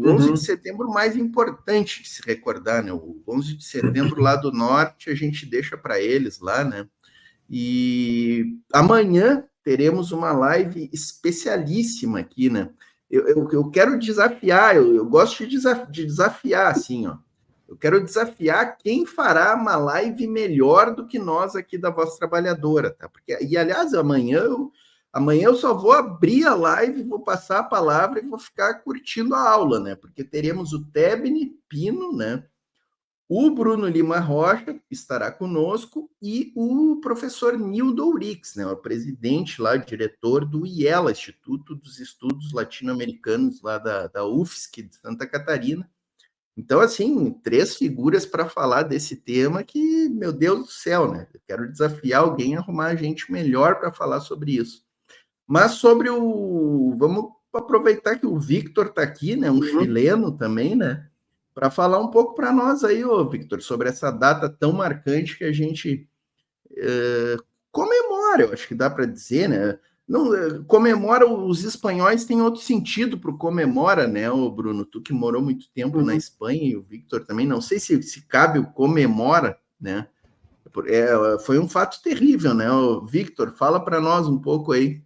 o 11 de setembro mais importante de se recordar, né? O 11 de setembro lá do norte a gente deixa para eles lá, né? E amanhã teremos uma live especialíssima aqui, né? Eu quero desafiar, eu gosto de desafiar, assim, ó. Eu quero desafiar quem fará uma live melhor do que nós aqui da Voz Trabalhadora, tá? Porque, e, aliás, amanhã eu só vou abrir a live, vou passar a palavra e vou ficar curtindo a aula, né? Porque teremos o Tebni Pino, né? O Bruno Lima Rocha estará conosco e o professor Nildo Ourix, né, o presidente lá, diretor do IELA, Instituto dos Estudos Latino-Americanos, lá da UFSC de Santa Catarina. Então, assim, 3 figuras para falar desse tema que, meu Deus do céu, né? Eu quero desafiar alguém a arrumar gente melhor para falar sobre isso. Mas sobre vamos aproveitar que o Victor está aqui, né? Um chileno também, né? Para falar um pouco para nós aí, ô Victor, sobre essa data tão marcante que a gente comemora, eu acho que dá para dizer, né? Não, comemora, os espanhóis têm outro sentido para o comemora, né, ô Bruno? Tu que morou muito tempo na Espanha e o Victor também, não sei se cabe o comemora, né? Foi um fato terrível, né? O Victor, fala para nós um pouco aí.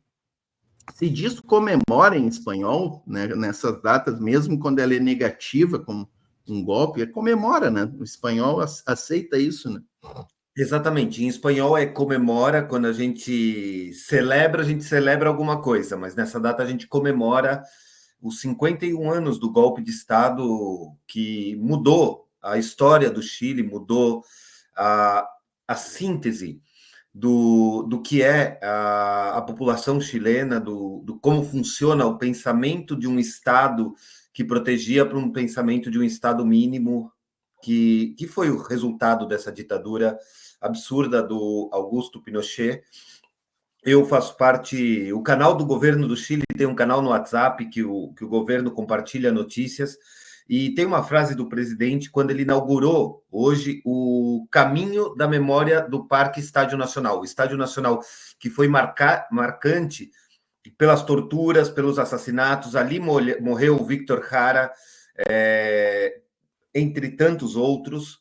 Se diz comemora em espanhol, né, nessas datas, mesmo quando ela é negativa, como um golpe, comemora, né? O espanhol aceita isso, né? Exatamente. Em espanhol é comemora, quando a gente celebra alguma coisa, mas nessa data a gente comemora os 51 anos do golpe de Estado que mudou a história do Chile, mudou a síntese do que é a população chilena, do como funciona o pensamento de um Estado que protegia para um pensamento de um Estado mínimo, que foi o resultado dessa ditadura absurda do Augusto Pinochet. Eu faço parte... O canal do governo do Chile tem um canal no WhatsApp que o governo compartilha notícias, e tem uma frase do presidente quando ele inaugurou hoje o caminho da memória do Parque Estádio Nacional. O Estádio Nacional que foi marcante pelas torturas, pelos assassinatos. Ali morreu o Víctor Jara, entre tantos outros.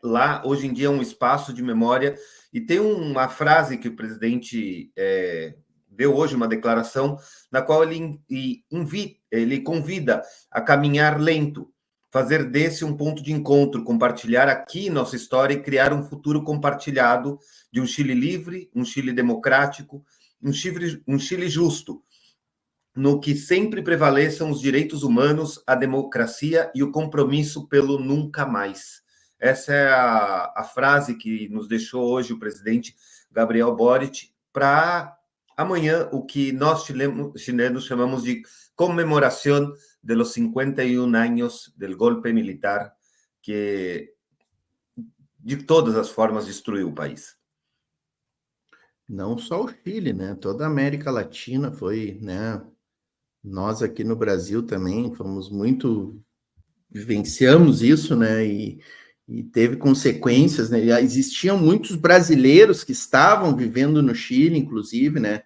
Lá, hoje em dia, é um espaço de memória. E tem uma frase que o presidente deu hoje, uma declaração, na qual ele convida a caminhar lento, fazer desse um ponto de encontro, compartilhar aqui nossa história e criar um futuro compartilhado de um Chile livre, um Chile democrático, um Chile justo, no que sempre prevaleçam os direitos humanos, a democracia e o compromisso pelo nunca mais. Essa é a frase que nos deixou hoje o presidente Gabriel Boric para amanhã, o que nós chilenos chamamos de comemoração de los 51 años del golpe militar, que de todas as formas destruiu o país. Não só o Chile, né? Toda a América Latina foi, né? Nós aqui no Brasil também vivenciamos isso, né? E teve consequências, né? Existiam muitos brasileiros que estavam vivendo no Chile, inclusive, né?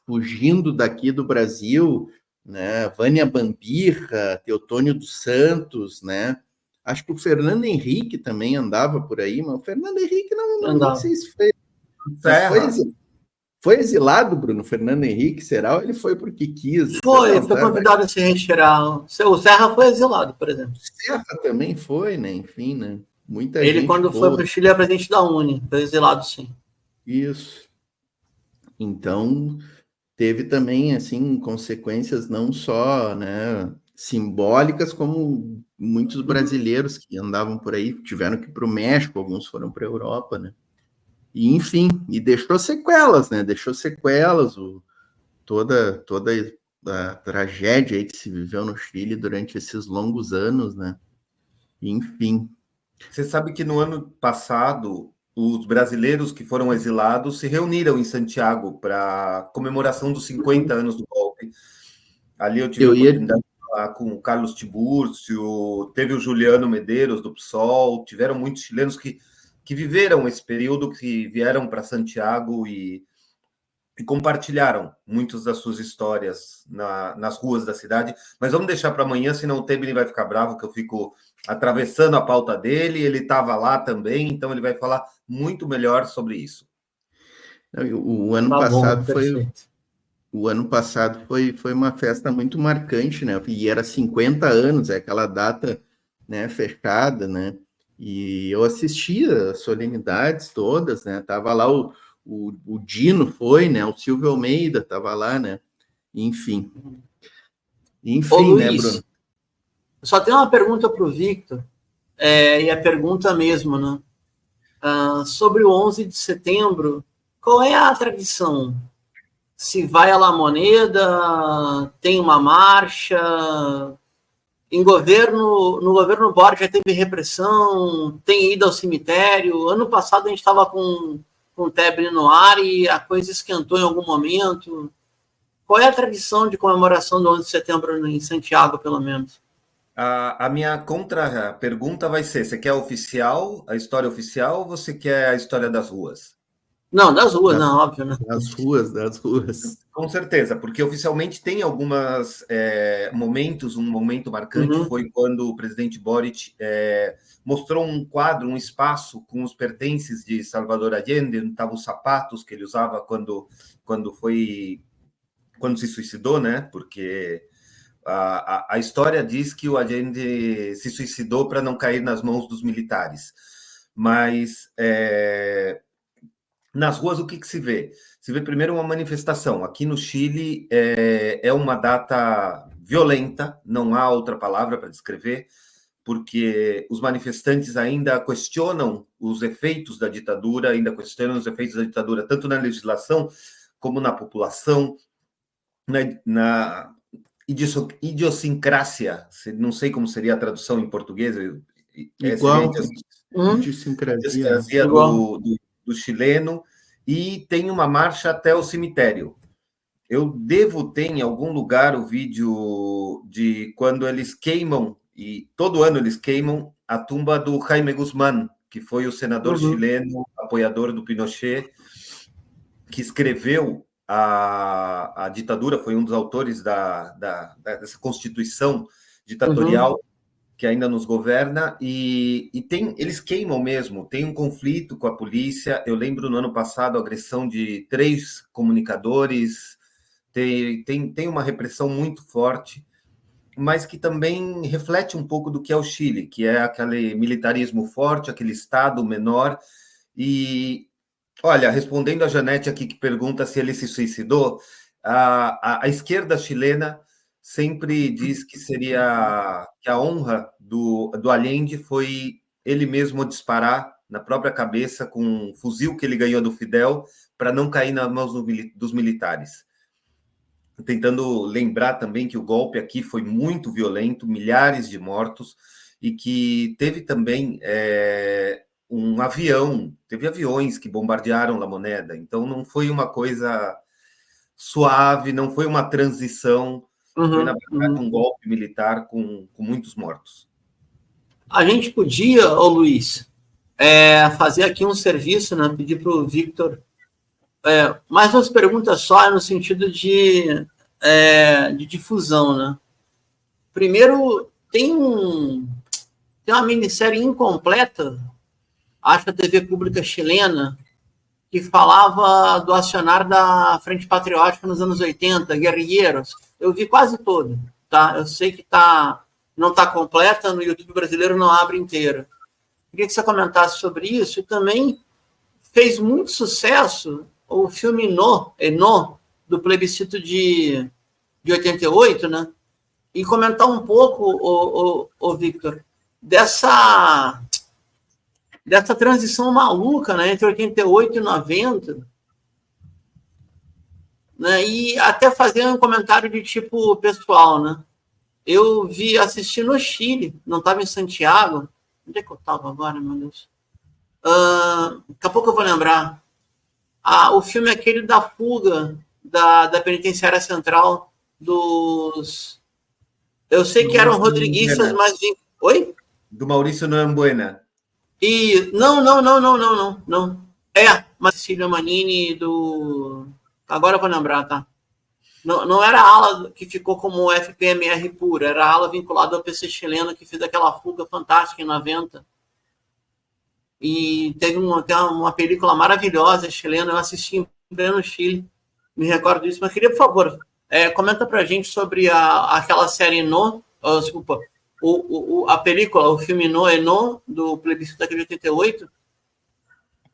Fugindo daqui do Brasil, né? Vânia Bambirra, Teotônio dos Santos, né? Acho que o Fernando Henrique também andava por aí, mas o Fernando Henrique não sei se foi. Foi exilado, Bruno, Fernando Henrique, será? Ou ele foi porque quis? Foi convidado a se retirar. O Serra foi exilado, por exemplo. Serra também foi, né? Enfim, né? Muita ele, gente quando foi para o Chile, é presidente da UNE. Foi exilado, sim. Isso. Então, teve também, assim, consequências não só, né, simbólicas, como muitos brasileiros que andavam por aí, tiveram que ir para o México, alguns foram para a Europa, né? E, enfim, e deixou sequelas, né? Deixou sequelas, toda a tragédia aí que se viveu no Chile durante esses longos anos, né? Enfim. Você sabe que no ano passado, os brasileiros que foram exilados se reuniram em Santiago para comemoração dos 50 anos do golpe. Ali eu tive a oportunidade de falar com o Carlos Tiburcio, teve o Juliano Medeiros, do PSOL, tiveram muitos chilenos que viveram esse período, que vieram para Santiago e e compartilharam muitas das suas histórias nas ruas da cidade. Mas vamos deixar para amanhã, senão o Tebni vai ficar bravo, que eu fico atravessando a pauta dele, ele estava lá também, então ele vai falar muito melhor sobre isso. O ano Tá passado bom, perfeito. O ano passado foi uma festa muito marcante, né? E era 50 anos, é aquela data, né, fechada, né? E eu assistia as solenidades todas, né? Tava lá o Dino foi, né? O Silvio Almeida tava lá, né? Enfim. Ô, Né, Luiz, Bruno? só tem uma pergunta para o Victor, e a pergunta mesmo, né? Sobre o 11 de setembro, qual é a tradição? Se vai à La Moneda, tem uma marcha, no governo Borja teve repressão, tem ida ao cemitério. Ano passado a gente estava com o Tebni no ar e a coisa esquentou em algum momento. Qual é a tradição de comemoração do 11 de setembro em Santiago, pelo menos? A minha contra-pergunta vai ser: você quer a história oficial, ou você quer a história das ruas? Não, das ruas, não, óbvio, né? Das ruas. Com certeza, porque oficialmente tem alguns momentos. Um momento marcante foi quando o presidente Boric mostrou um quadro, um espaço com os pertences de Salvador Allende, onde estavam os sapatos que ele usava quando se suicidou, né? Porque a história diz que o Allende se suicidou para não cair nas mãos dos militares. Mas nas ruas, o que se vê? Se vê primeiro uma manifestação. Aqui no Chile é uma data violenta, não há outra palavra para descrever, porque os manifestantes ainda questionam os efeitos da ditadura, tanto na legislação como na população, na idiosincrásia, não sei como seria a tradução em português. Igual, idiosincrasia do chileno, e tem uma marcha até o cemitério. Eu devo ter em algum lugar o vídeo de quando eles queimam, e todo ano eles queimam, a tumba do Jaime Guzmán, que foi o senador chileno, apoiador do Pinochet, que escreveu a ditadura, foi um dos autores dessa Constituição ditatorial que ainda nos governa, e eles queimam mesmo, tem um conflito com a polícia. Eu lembro no ano passado a agressão de 3 comunicadores, tem uma repressão muito forte, mas que também reflete um pouco do que é o Chile, que é aquele militarismo forte, aquele Estado menor. E, olha, respondendo a Janete aqui, que pergunta se ele se suicidou, a esquerda chilena sempre diz que a honra do Allende foi ele mesmo disparar na própria cabeça com um fuzil que ele ganhou do Fidel para não cair nas mãos dos militares. Tentando lembrar também que o golpe aqui foi muito violento, milhares de mortos, e que teve também teve aviões que bombardearam La Moneda, então não foi uma coisa suave, não foi uma transição, foi, na verdade, um golpe militar com muitos mortos. A gente podia, Luiz, fazer aqui um serviço, né? Pedir para o Victor mais umas perguntas só no sentido de difusão, né? Primeiro, tem uma minissérie incompleta, acho que a TV Pública Chilena, que falava do acionário da Frente Patriótica nos anos 80, Guerrilheiros. Eu vi quase todo, tá? Eu sei que não está completa, no YouTube brasileiro não abre inteira. Queria que você comentasse sobre isso. E também fez muito sucesso o filme Eno, do plebiscito de 88, né? E comentar um pouco, o Victor, dessa transição maluca, né, entre 88 e 90, né, e até fazer um comentário de tipo pessoal, né? Eu assisti no Chile, não estava em Santiago. Onde é que eu estava agora, meu Deus? Daqui a pouco eu vou lembrar. O filme é aquele da fuga da penitenciária central dos... Eu sei que eram rodriguistas, mas... Oi? Do Maurício Norambuena. E não. Mas Cecília Manini do Agora eu vou lembrar, tá? Não era a ala que ficou como FPMR pura, era a ala vinculada ao PC chileno que fez aquela fuga fantástica em 90. E teve uma película maravilhosa chilena, eu assisti em pleno Chile, me recordo disso, mas queria, por favor, comenta pra gente sobre aquela série desculpa, a película, o filme No, do plebiscito daquele 88,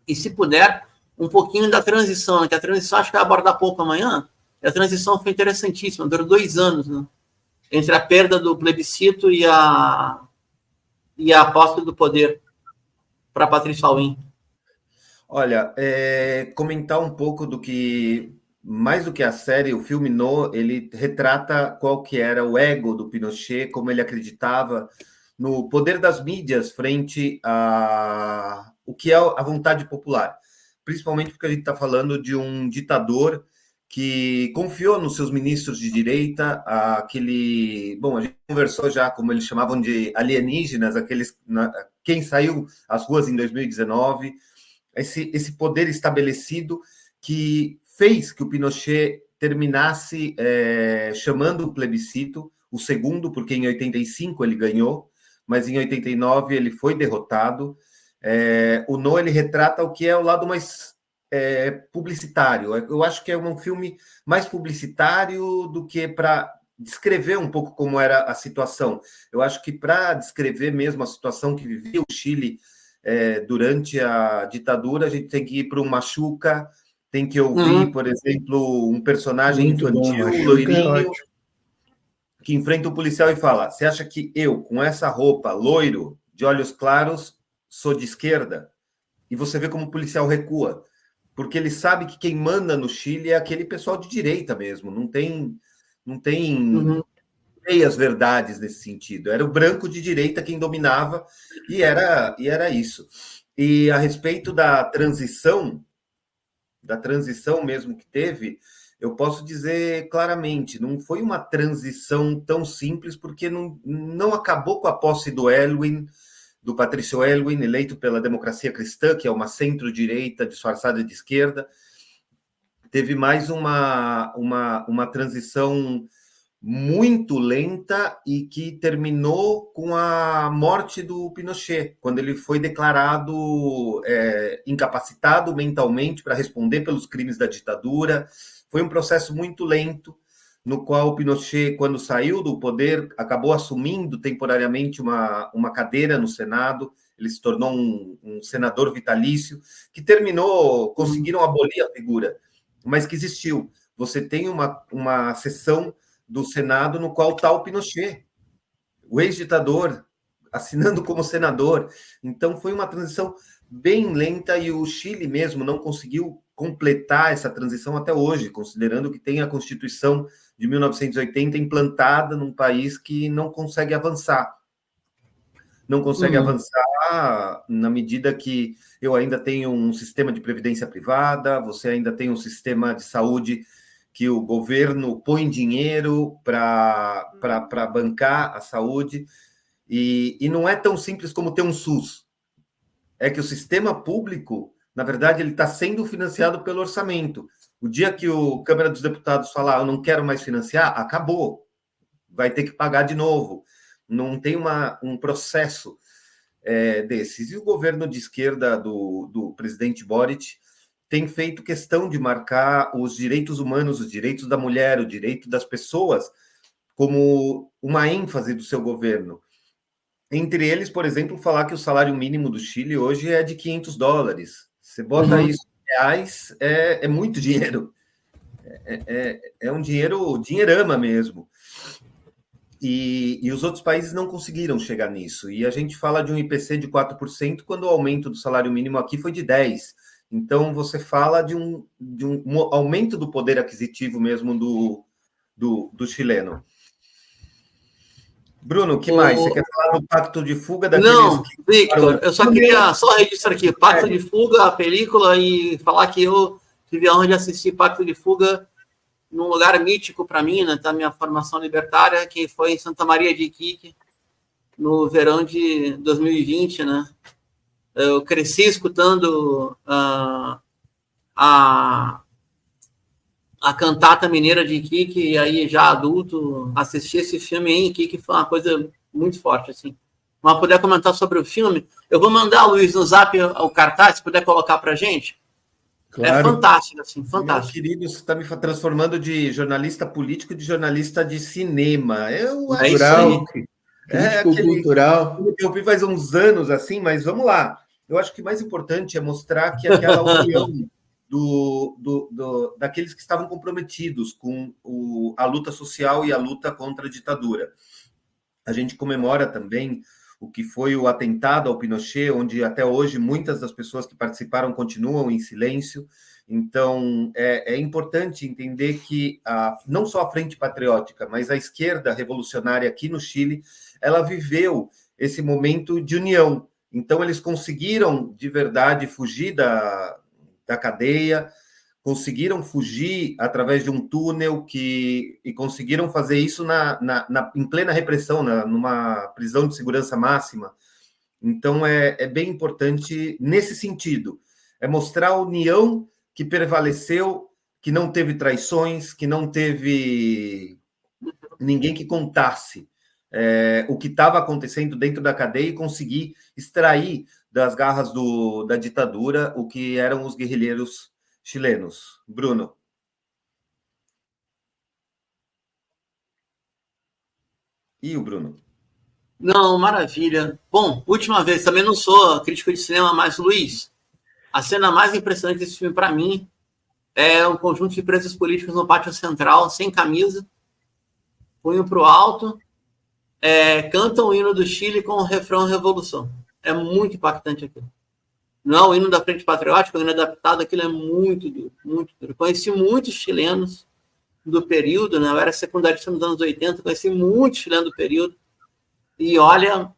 e se puder, um pouquinho da transição, né? Que a transição acho que vai abordar pouco amanhã. A transição foi interessantíssima, durou 2 anos, né? Entre a perda do plebiscito e a posse do poder para Patrícia Aylwin. Olha, comentar um pouco do que, mais do que a série, o filme ele retrata qual que era o ego do Pinochet, como ele acreditava no poder das mídias frente a o que é a vontade popular. Principalmente porque a gente está falando de um ditador que confiou nos seus ministros de direita, bom, a gente conversou já, como eles chamavam de alienígenas, quem saiu às ruas em 2019, esse poder estabelecido que fez que o Pinochet terminasse chamando o plebiscito, o segundo, porque em 85 ele ganhou, mas em 89 ele foi derrotado. O No, ele retrata o que é o lado mais publicitário. Eu acho que é um filme mais publicitário do que para descrever um pouco como era a situação. Eu acho que para descrever mesmo a situação que vivia o Chile durante a ditadura, a gente tem que ir para o Machuca, tem que ouvir, por exemplo, um personagem Muito infantil, bom, loirinho, que enfrenta o policial e fala: você acha que eu, com essa roupa, loiro, de olhos claros, sou de esquerda? E você vê como o policial recua, porque ele sabe que quem manda no Chile é aquele pessoal de direita mesmo, não tem meias verdades nesse sentido. Era o branco de direita quem dominava, e era isso. E a respeito da transição mesmo que teve, eu posso dizer claramente, não foi uma transição tão simples, porque não acabou com a posse do Patrício Aylwin, eleito pela Democracia Cristã, que é uma centro-direita disfarçada de esquerda. Teve mais uma transição muito lenta e que terminou com a morte do Pinochet, quando ele foi declarado incapacitado mentalmente para responder pelos crimes da ditadura. Foi um processo muito lento, no qual o Pinochet, quando saiu do poder, acabou assumindo temporariamente uma cadeira no Senado. Ele se tornou um senador vitalício, que conseguiram abolir a figura, mas que existiu. Você tem uma sessão do Senado no qual está o Pinochet, o ex-ditador, assinando como senador. Então, foi uma transição bem lenta, e o Chile mesmo não conseguiu completar essa transição até hoje, considerando que tem a Constituição de 1980 implantada num país que não consegue avançar. Não consegue avançar na medida que eu ainda tenho um sistema de previdência privada, você ainda tem um sistema de saúde que o governo põe dinheiro para bancar a saúde, e não é tão simples como ter um SUS. É que o sistema público, na verdade, ele está sendo financiado pelo orçamento. O dia que o Câmara dos Deputados falar: eu não quero mais financiar, acabou. Vai ter que pagar de novo. Não tem um processo desses. E o governo de esquerda do presidente Boric tem feito questão de marcar os direitos humanos, os direitos da mulher, o direito das pessoas, como uma ênfase do seu governo. Entre eles, por exemplo, falar que o salário mínimo do Chile hoje é de $500. Você bota isso em reais, é muito dinheiro. É um dinheirama mesmo. E os outros países não conseguiram chegar nisso. E a gente fala de um IPC de 4%, quando o aumento do salário mínimo aqui foi de 10%. Então, você fala de um aumento do poder aquisitivo mesmo do chileno. Bruno, o que mais? Você quer falar do Pacto de Fuga daqueles... Não, Victor, eu só queria registrar aqui Pacto de Fuga, a película, e falar que eu tive a honra de assistir Pacto de Fuga num lugar mítico para mim, né, da minha formação libertária, que foi em Santa Maria de Iquique, no verão de 2020, né? Eu cresci escutando A Cantata Mineira de Iquique, e aí já adulto, assistir esse filme em Iquique foi uma coisa muito forte, assim. Mas puder comentar sobre o filme, eu vou mandar, Luiz, no zap o cartaz, se puder colocar pra gente. Claro. É fantástico, assim, fantástico. Meu querido, você está me transformando de jornalista político de jornalista de cinema. Eu acho Cultural, crítico aquele cultural. que eu vi faz uns anos, assim, mas vamos lá. Eu acho que o mais importante é mostrar que aquela união daqueles que estavam comprometidos com a luta social e a luta contra a ditadura. A gente comemora também o que foi o atentado ao Pinochet, onde até hoje muitas das pessoas que participaram continuam em silêncio. Então, é importante entender que não só a Frente Patriótica, mas a esquerda revolucionária aqui no Chile, ela viveu esse momento de união. Então, eles conseguiram, de verdade, fugir da cadeia, conseguiram fugir através de um túnel e conseguiram fazer isso em plena repressão, numa prisão de segurança máxima. Então, é bem importante nesse sentido. É mostrar a união que prevaleceu, que não teve traições, que não teve ninguém que contasse o que estava acontecendo dentro da cadeia e conseguir extrair das garras da ditadura o que eram os guerrilheiros chilenos. Bruno. E o Bruno? Não, maravilha. Bom, última vez, também não sou crítico de cinema, mas, Luiz, a cena mais impressionante desse filme, para mim, é um conjunto de presos políticos no pátio central, sem camisa, punho para o alto, cantam o hino do Chile com o refrão Revolução. É muito impactante aquilo. Não é o hino da Frente Patriótica, o hino adaptado, aquilo é muito duro, muito duro. Conheci muitos chilenos do período, né? Eu era secundarista nos anos 80, conheci muitos chilenos do período, e olha,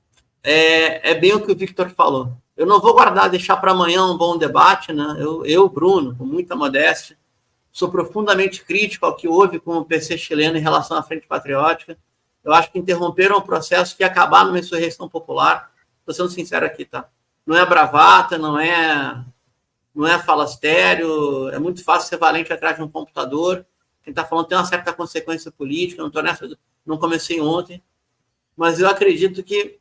é bem o que o Victor falou. Eu não vou deixar para amanhã um bom debate, né? Eu, Bruno, com muita modéstia, sou profundamente crítico ao que houve com o PC chileno em relação à Frente Patriótica. Eu acho que interromperam um processo que ia acabar numa insurreição popular. Estou sendo sincero aqui, tá? Não é bravata, não é falastério, é muito fácil ser valente atrás de um computador. Quem está falando tem uma certa consequência política, não estou nessa, não comecei ontem, mas eu acredito que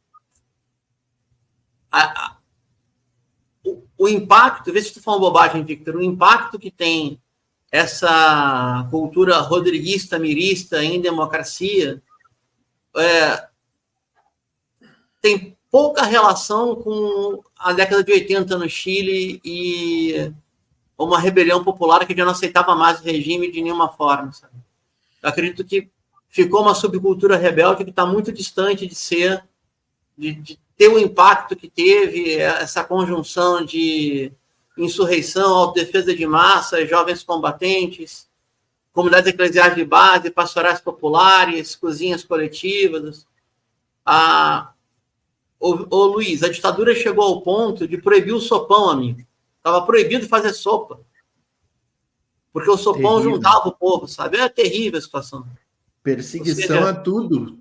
o impacto, vê se estou falando bobagem, Victor, o impacto que tem essa cultura rodriguista, mirista em democracia tem pouca relação com a década de 80 no Chile e uma rebelião popular que já não aceitava mais o regime de nenhuma forma. Sabe? Eu acredito que ficou uma subcultura rebelde que está muito distante de ser, de ter o impacto que teve essa conjunção de insurreição, autodefesa de massa, jovens combatentes, comunidades eclesiais de base, pastorais populares, cozinhas coletivas. Ô Luiz, a ditadura chegou ao ponto de proibir o sopão, amigo. Estava proibido fazer sopa. Porque o sopão juntava o povo, sabe? É terrível a situação. Perseguição a tudo.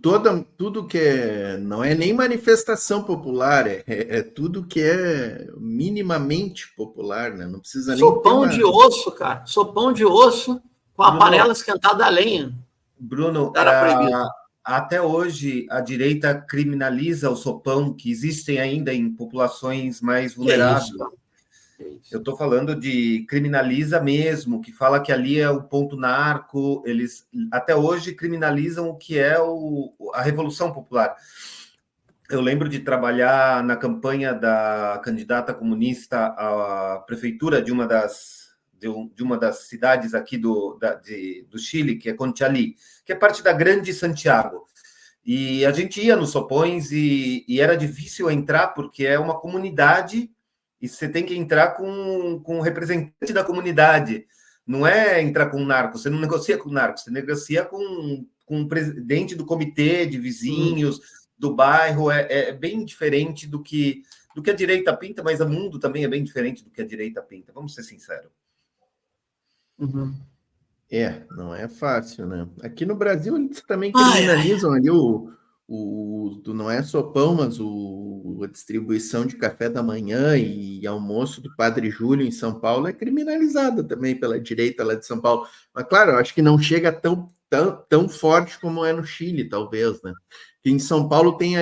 Tudo que não é nem manifestação popular, é tudo que é minimamente popular, né? Não precisa nem sopão de osso, cara. Sopão de osso com a panela esquentada a lenha. Bruno, era proibido. Até hoje a direita criminaliza o sopão, que existem ainda em populações mais vulneráveis. Eu estou falando de criminaliza mesmo, que fala que ali é o ponto narco. Eles até hoje criminalizam o que é a Revolução Popular. Eu lembro de trabalhar na campanha da candidata comunista à prefeitura de uma das cidades aqui do Chile, que é Conchalí, que é parte da Grande Santiago. E a gente ia nos sopões e era difícil entrar, porque é uma comunidade e você tem que entrar com um representante da comunidade. Não é entrar com um narco, você não negocia com narco, você negocia com um presidente do comitê de vizinhos, do bairro. É bem diferente do que a direita pinta, mas o mundo também é bem diferente do que a direita pinta, vamos ser sinceros. Uhum. Não é fácil, né? Aqui no Brasil eles também criminalizam ali o não é só pão, mas a distribuição de café da manhã e almoço do Padre Júlio em São Paulo é criminalizada também pela direita lá de São Paulo. Mas, claro, eu acho que não chega tão forte como é no Chile, talvez, né? Que em São Paulo tem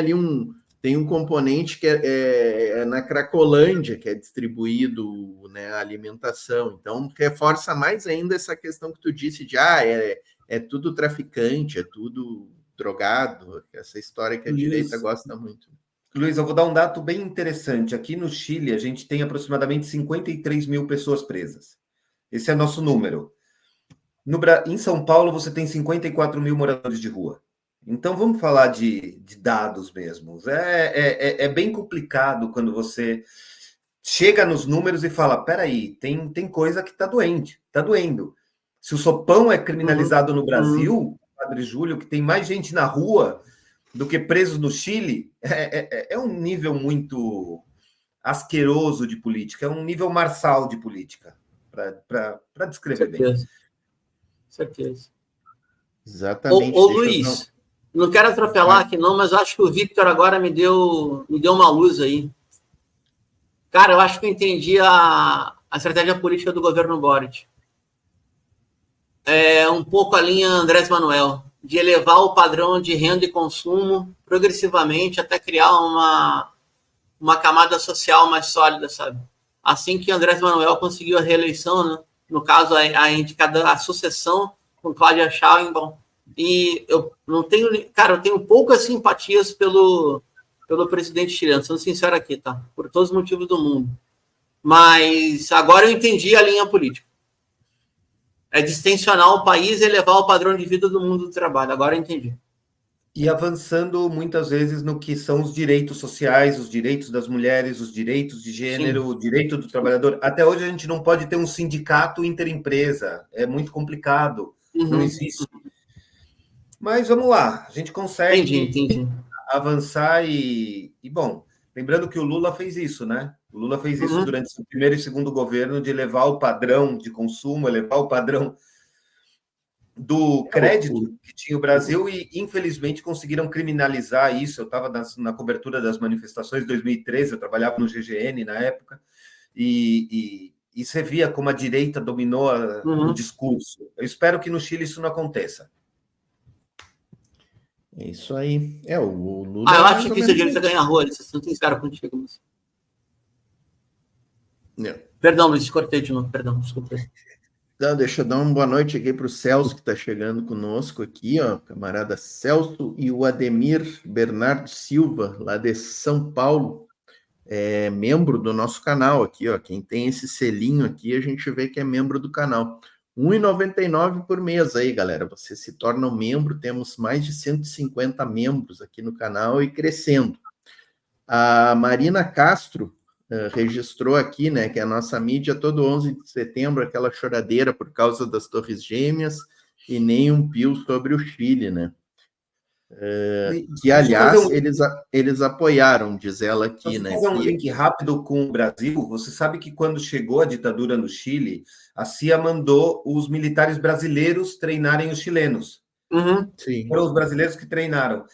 um componente que é na Cracolândia, que é distribuído, né, a alimentação. Então, reforça mais ainda essa questão que tu disse de é tudo traficante, é tudo drogado, essa história que a direita gosta muito. Luiz, eu vou dar um dado bem interessante. Aqui no Chile, a gente tem aproximadamente 53 mil pessoas presas. Esse é nosso número. Em São Paulo, você tem 54 mil moradores de rua. Então, vamos falar de dados mesmo. É bem complicado quando você chega nos números e fala, peraí, tem coisa que está doendo. Se o sopão é criminalizado no Brasil, Padre Júlio, que tem mais gente na rua do que presos no Chile, é um nível muito asqueroso de política, é um nível marçal de política, para descrever bem. Certeza. Exatamente. Ô Luiz, não quero atropelar aqui não, mas eu acho que o Victor agora me deu uma luz aí. Cara, eu acho que eu entendi a estratégia política do governo Boric. É um pouco a linha Andrés Manuel, de elevar o padrão de renda e consumo progressivamente até criar uma camada social mais sólida, sabe? Assim que Andrés Manuel conseguiu a reeleição, né? No caso, a sucessão com Cláudia Sheinbaum. E eu não tenho... Cara, eu tenho poucas simpatias pelo presidente chileno, sendo sincero aqui, tá? Por todos os motivos do mundo. Mas agora eu entendi a linha política. É distensionar o país e elevar o padrão de vida do mundo do trabalho. Agora eu entendi. E avançando muitas vezes no que são os direitos sociais, os direitos das mulheres, os direitos de gênero, o direito do trabalhador. Até hoje a gente não pode ter um sindicato interempresa. É muito complicado. Não existe. Mas vamos lá. A gente consegue entendi. avançar e, bom, lembrando que o Lula fez isso, né? O Lula fez isso durante o primeiro e segundo governo, de elevar o padrão de consumo, elevar o padrão do crédito que tinha o Brasil e, infelizmente, conseguiram criminalizar isso. Eu estava na cobertura das manifestações de 2013, eu trabalhava no GGN na época, e você via como a direita dominou o discurso. Eu espero que no Chile isso não aconteça. É isso aí. O Lula... eu acho difícil a direita ganhar rua, se não tem cara contigo. Mas... Perdão, Luiz, cortei de novo, perdão, desculpa. Então, deixa eu dar uma boa noite aqui para o Celso, que está chegando conosco aqui, ó, camarada Celso, e o Ademir Bernardo Silva, lá de São Paulo, membro do nosso canal aqui, ó. Quem tem esse selinho aqui, a gente vê que é membro do canal. R$ 1,99 por mês aí, galera. Você se torna um membro, temos mais de 150 membros aqui no canal e crescendo. A Marina Castro registrou aqui, né, que a nossa mídia todo 11 de setembro, aquela choradeira por causa das Torres Gêmeas e nem um pio sobre o Chile, né? Que, aliás, eles apoiram, diz ela aqui, né? Fazer um link rápido com o Brasil. Você sabe que quando chegou a ditadura no Chile, a CIA mandou os militares brasileiros treinarem os chilenos. Sim. Foram os brasileiros que treinaram.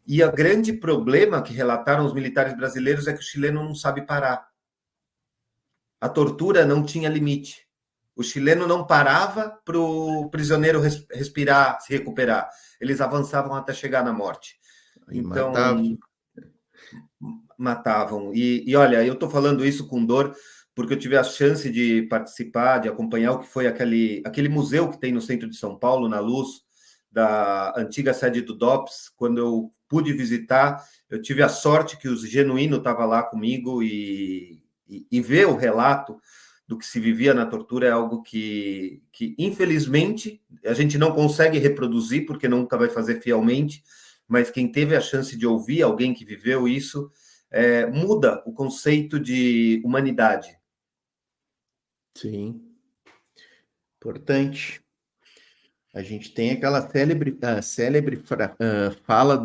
E o grande problema que relataram os militares brasileiros é que o chileno não sabe parar. A tortura não tinha limite. O chileno não parava para o prisioneiro respirar, se recuperar. Eles avançavam até chegar na morte. Então, matavam. E olha, eu estou falando isso com dor, porque eu tive a chance de participar, de acompanhar o que foi aquele museu que tem no centro de São Paulo, na Luz, da antiga sede do DOPS. Quando eu pude visitar, eu tive a sorte que o Genuíno estava lá comigo e ver o relato do que se vivia na tortura é algo que, infelizmente, a gente não consegue reproduzir, porque nunca vai fazer fielmente, mas quem teve a chance de ouvir alguém que viveu isso, muda o conceito de humanidade. Sim. Importante. A gente tem aquela célebre fala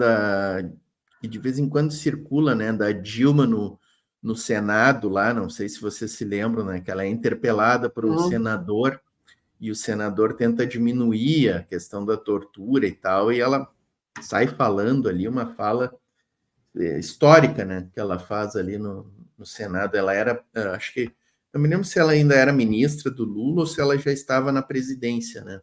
que de vez em quando circula, né, da Dilma no Senado lá, não sei se vocês se lembram, né, que ela é interpelada por um senador e o senador tenta diminuir a questão da tortura e tal, e ela sai falando ali uma fala histórica, né, que ela faz ali no Senado. Ela era, acho que, não me lembro se ela ainda era ministra do Lula ou se ela já estava na presidência, né?